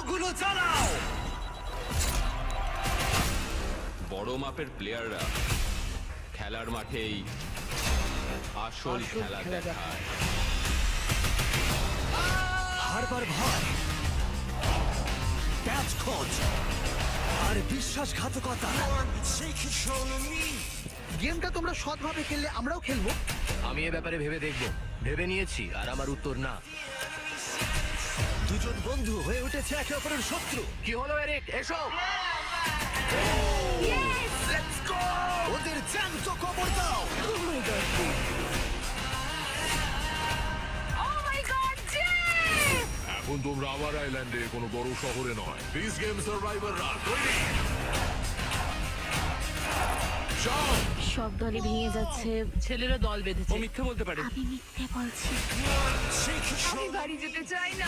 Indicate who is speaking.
Speaker 1: বোমাগুলো চালাও।
Speaker 2: বড় মাপের প্লেয়াররা খেলার মাঠেই আসল খেলা দেখায়।
Speaker 1: হারবার ভয়, ক্যাচ খোঁজ আর বিশ্বাসঘাতকতা।
Speaker 3: গেমটা তোমরা সৎভাবে খেললে আমরাও খেলবো।
Speaker 4: আমি এ ব্যাপারে ভেবে দেখব। ভেবে নিয়েছি আর আমার উত্তর না।
Speaker 1: দুজন বন্ধু হয়ে উঠেছে একে অপরের শত্রু।
Speaker 4: কি হলো এরিক? এসো।
Speaker 1: ওদের জ্যান্ত কবর দাও।
Speaker 5: এখন তোমরা আমার আইল্যান্ডে কোনো বড় শহরে নয়, পিস গেম সার্ভাইভাররা তৈরি।
Speaker 6: সব দলই ভেঙে যাচ্ছে।
Speaker 7: ছেলেরা দল বেঁধেছে।
Speaker 2: ও মিথ্যে বলতে পারে।
Speaker 6: আমি মিথ্যে বলছি।
Speaker 7: আমি বাড়ি যেতে চাই না।